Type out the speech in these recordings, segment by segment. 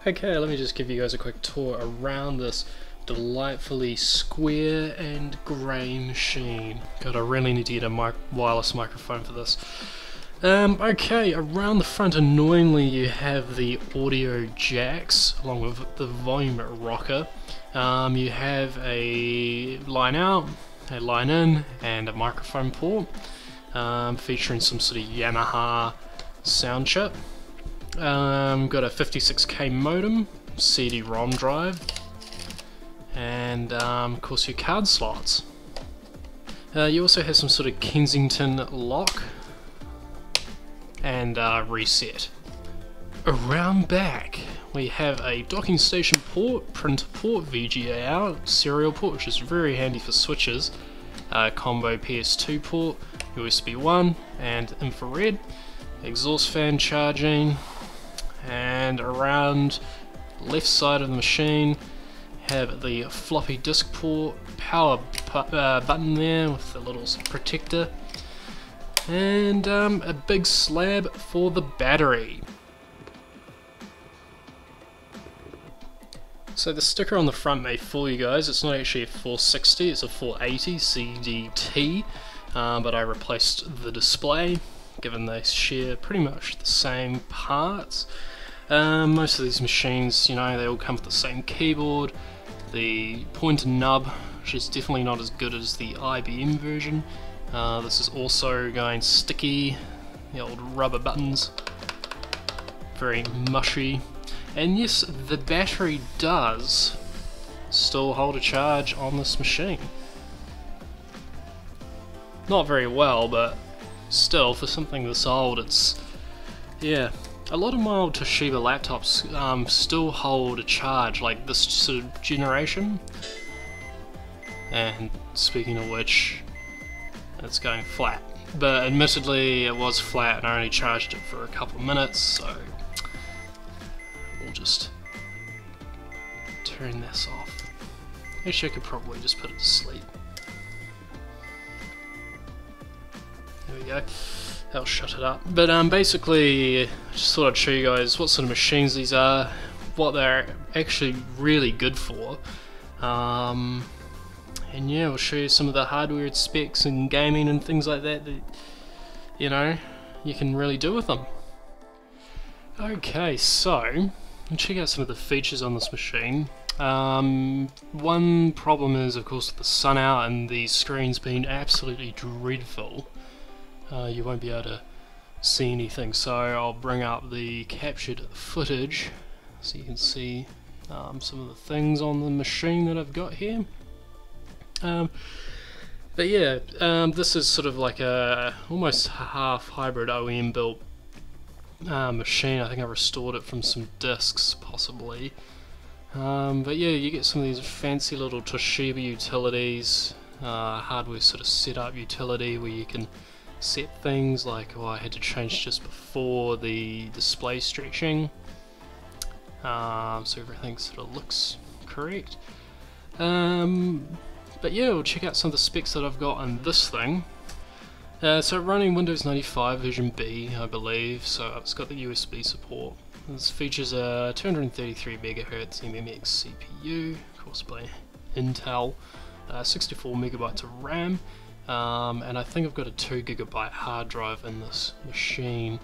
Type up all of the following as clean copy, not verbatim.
Okay, let me just give you guys a quick tour around this delightfully square and grey machine. God, I really need to get a wireless microphone for this. Okay, around the front, annoyingly, you have the audio jacks along with the volume rocker. You have a line out, a line in, and a microphone port, featuring some sort of Yamaha sound chip. Got a 56k modem, CD-ROM drive, and of course your card slots. You also have some sort of Kensington lock and reset. Around back we have a docking station port, printer port, VGA out, serial port, which is very handy for switches, combo PS2 port, USB 1 and infrared, exhaust fan charging, and around left side of the machine have the floppy disk port, power button there with the little protector, and a big slab for the battery. So the sticker on the front may fool you guys, it's not actually a 460, it's a 480 CDT, but I replaced the display given they share pretty much the same parts. Most of these machines, you know, they all come with the same keyboard, the pointer nub, which is definitely not as good as the IBM version. This is also going sticky, the old rubber buttons, very mushy. And yes, the battery does still hold a charge on this machine. Not very well, but still, for something this old, it's, yeah. A lot of my old Toshiba laptops still hold a charge, like this sort of generation. And speaking of which, it's going flat. But admittedly, it was flat and I only charged it for a couple of minutes, so we'll just turn this off. Actually, I could probably just put it to sleep. There we go. That'll shut it up. But basically, I just thought I'd show you guys what sort of machines these are, what they're actually really good for. And yeah, we'll show you some of the hardware specs and gaming and things like that that, you know, you can really do with them. Okay, so check out some of the features on this machine. One problem is, of course, the sun out and the screen's been absolutely dreadful. You won't be able to see anything, so I'll bring up the captured footage so you can see some of the things on the machine that I've got here. But yeah, this is sort of like a almost half hybrid OEM built machine. I think I restored it from some discs possibly. But yeah, you get some of these fancy little Toshiba utilities, hardware sort of setup utility where you can set things like, oh, I had to change just before the display stretching, so everything sort of looks correct. But yeah, we'll check out some of the specs that I've got on this thing. So running Windows 95 version B, I believe, so it's got the USB support. This features a 233 MHz MMX CPU, of course by Intel, 64 megabytes of RAM, and I think I've got a 2 GB hard drive in this machine.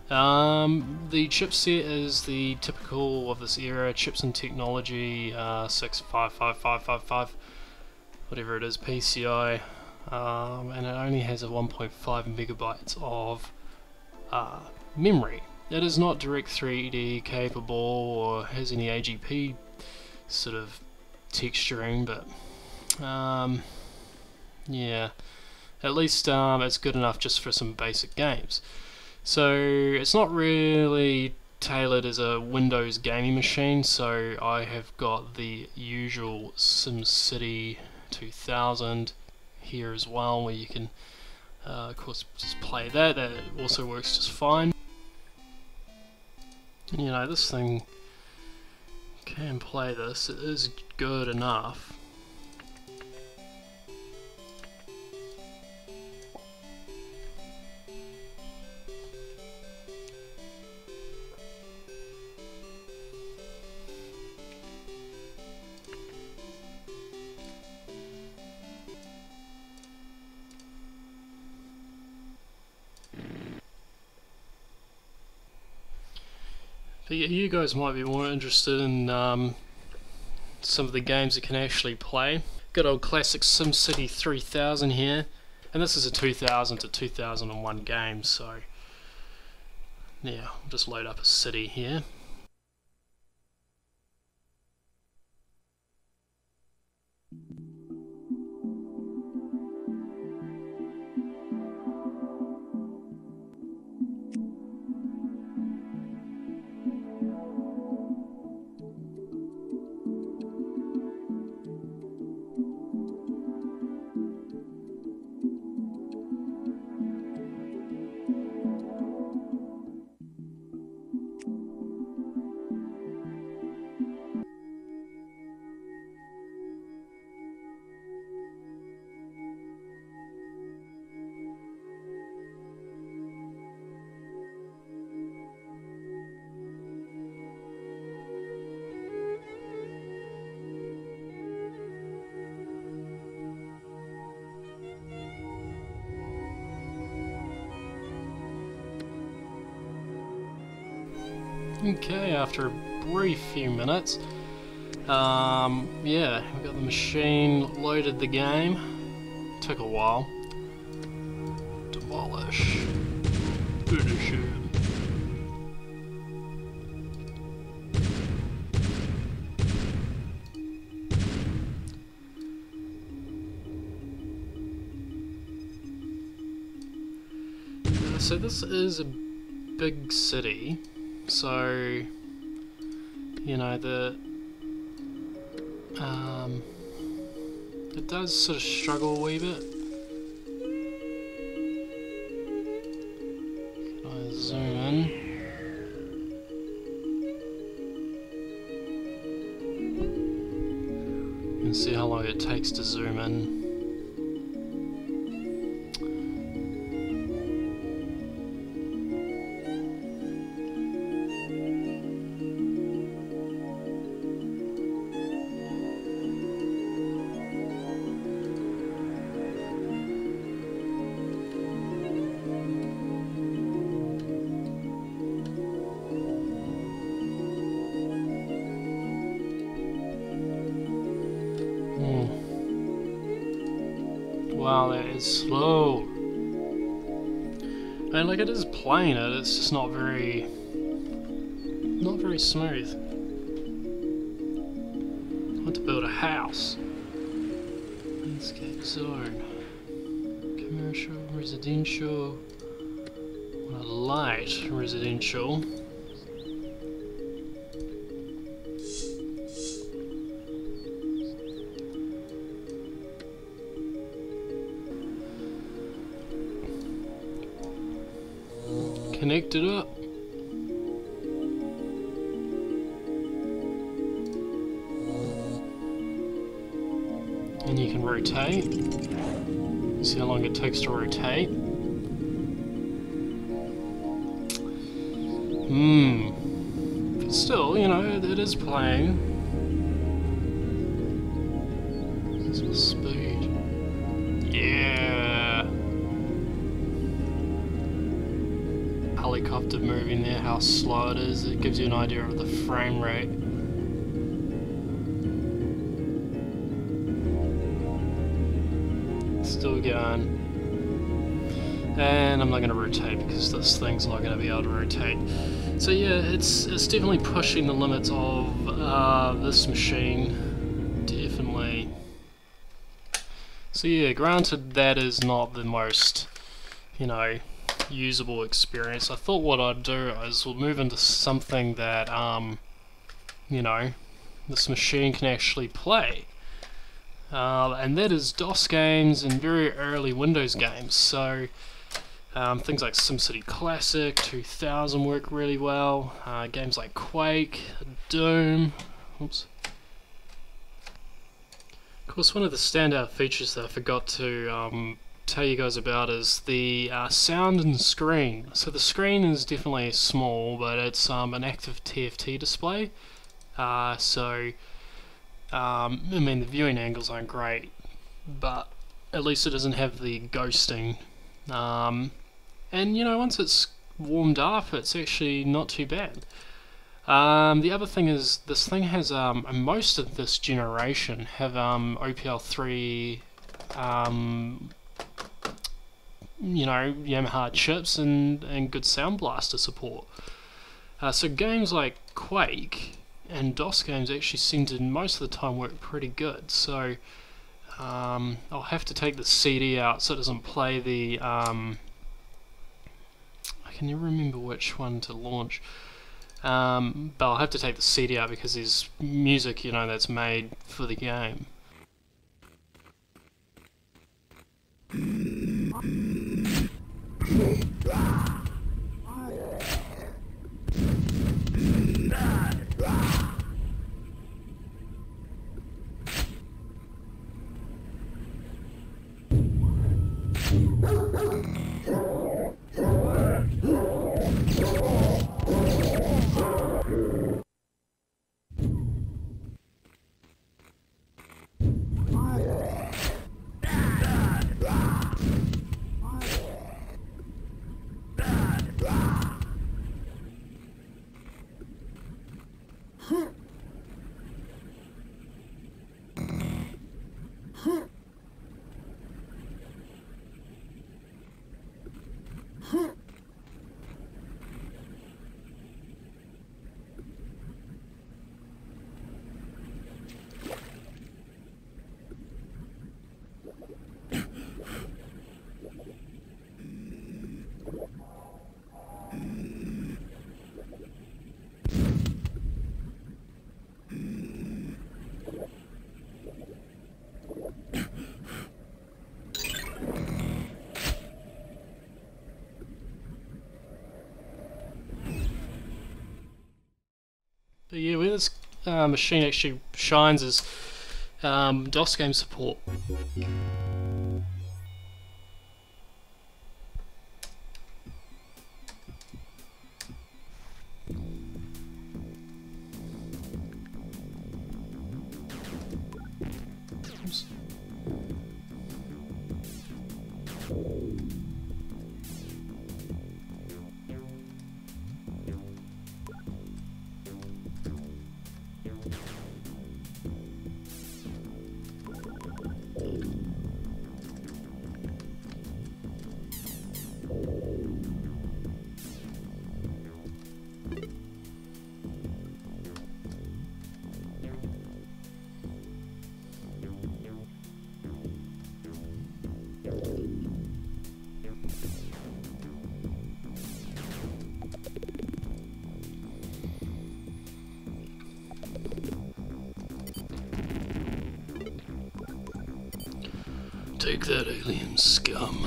The chipset is the typical of this era, chips and technology 655555, whatever it is, PCI, and it only has a 1.5 megabytes of memory. It is not direct 3D capable or has any AGP sort of texturing, but yeah, at least it's good enough just for some basic games. So it's not really tailored as a Windows gaming machine, so I have got the usual Simcity 2000 here as well, where you can of course just play that. That also works just fine. And, you know, this thing can play this, it is good enough. But yeah, you guys might be more interested in some of the games you can actually play. Good old classic SimCity 3000 here, and this is a 2000 to 2001 game, so yeah, I'll just load up a city here. Okay, after a brief few minutes, yeah, we got the machine loaded the game. Took a while. Demolish. Finish it. So this is a big city. So, you know, it does sort of struggle a wee bit. Can I zoom in? And see how long it takes to zoom in. Wow, that is slow. And like, it is playing it, it's just not very smooth. I want to build a house. Landscape zone. Commercial, residential. I want a light residential. Connect it up. And you can rotate. See how long it takes to rotate. But still, you know, it is playing. Some speed. Yeah. Helicopter moving there, how slow it is. It gives you an idea of the frame rate. Still going. And I'm not going to rotate because this thing's not going to be able to rotate. So yeah, it's definitely pushing the limits of this machine. Definitely. So yeah, granted that is not the most, you know, usable experience. I thought what I'd do is we'll move into something that you know, this machine can actually play. And that is DOS games and very early Windows games. So things like SimCity Classic 2000 work really well. Games like Quake, Doom. Oops. Of course, one of the standout features that I forgot to tell you guys about is the sound and screen. So the screen is definitely small, but it's an active TFT display. I mean, the viewing angles aren't great, but at least it doesn't have the ghosting. And you know, once it's warmed up, it's actually not too bad. The other thing is this thing has most of this generation have OPL3 Yamaha chips and good soundblaster support. So games like Quake and DOS games actually seem to most of the time work pretty good. So I'll have to take the CD out so it doesn't play the I can never remember which one to launch. But I'll have to take the CD out because there's music, that's made for the game. But yeah, where this machine actually shines is DOS game support. Oops. Take that, alien scum.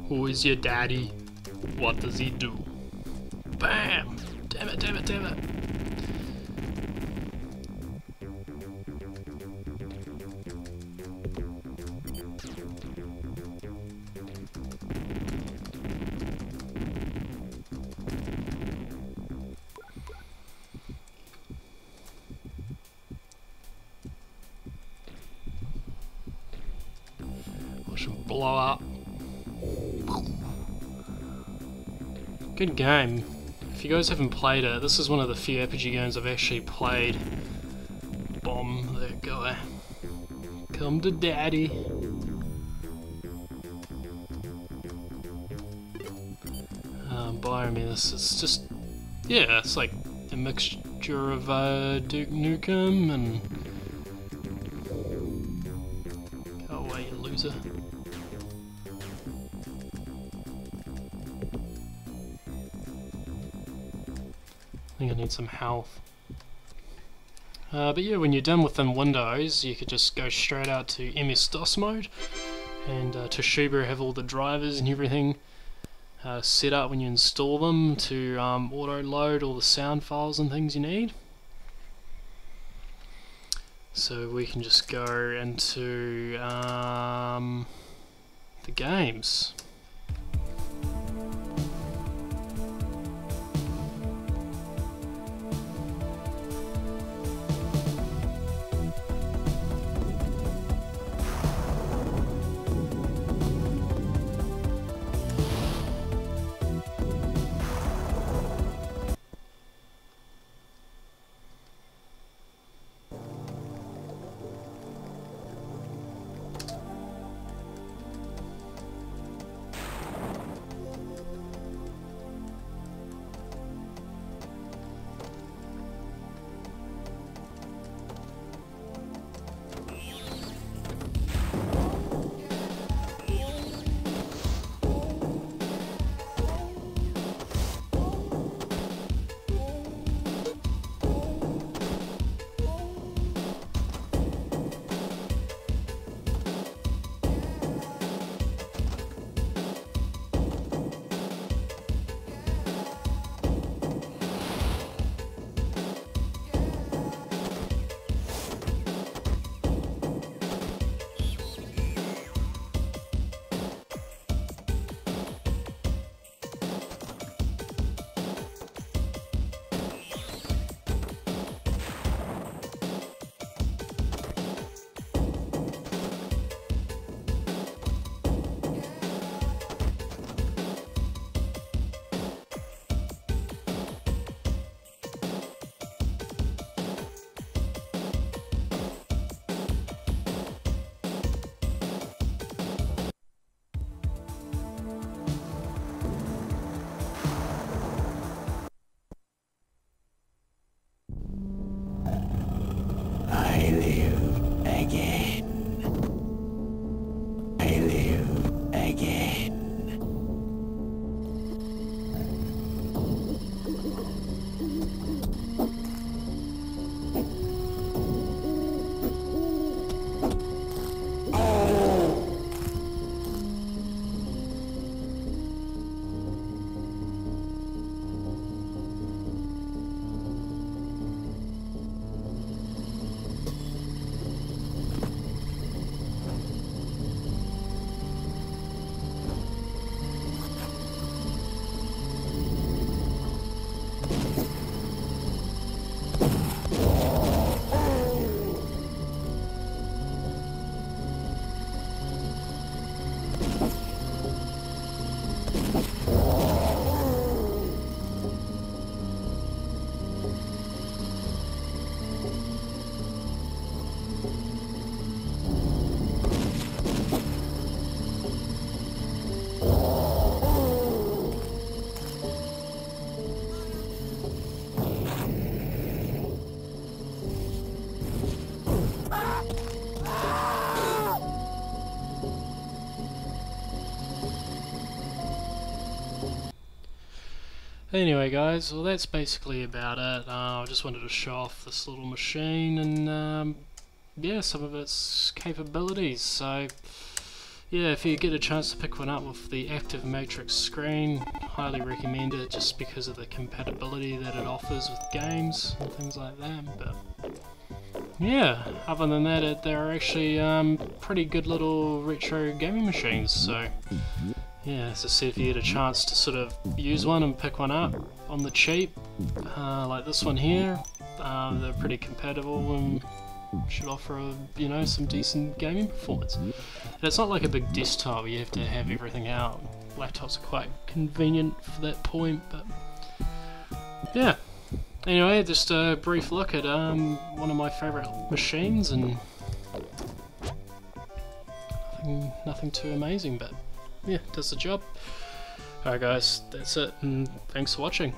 Who is your daddy? What does he do? Bam! Damn it, damn it, damn it! Should blow up. Good game. If you guys haven't played it, this is one of the few Apogee games I've actually played. Bomb that guy. Come to daddy. Biometer, it's just, yeah, it's like a mixture of Duke Nukem and loser. I think I need some health. But yeah, when you're done within Windows, you could just go straight out to MS-DOS mode, and Toshiba have all the drivers and everything set up when you install them to auto-load all the sound files and things you need. So we can just go into the games. Anyway guys, well that's basically about it. I just wanted to show off this little machine and yeah, some of its capabilities. So yeah, if you get a chance to pick one up with the active matrix screen, highly recommend it just because of the compatibility that it offers with games and things like that. But yeah, other than that, they're actually pretty good little retro gaming machines. So yeah, as I said, if you get a chance to sort of use one and pick one up on the cheap, like this one here, they're pretty compatible and should offer you know, some decent gaming performance. And it's not like a big desktop where you have to have everything out. Laptops are quite convenient for that point, but yeah. Anyway, just a brief look at one of my favourite machines, and nothing too amazing, but yeah, does the job. Alright guys, that's it, and thanks for watching.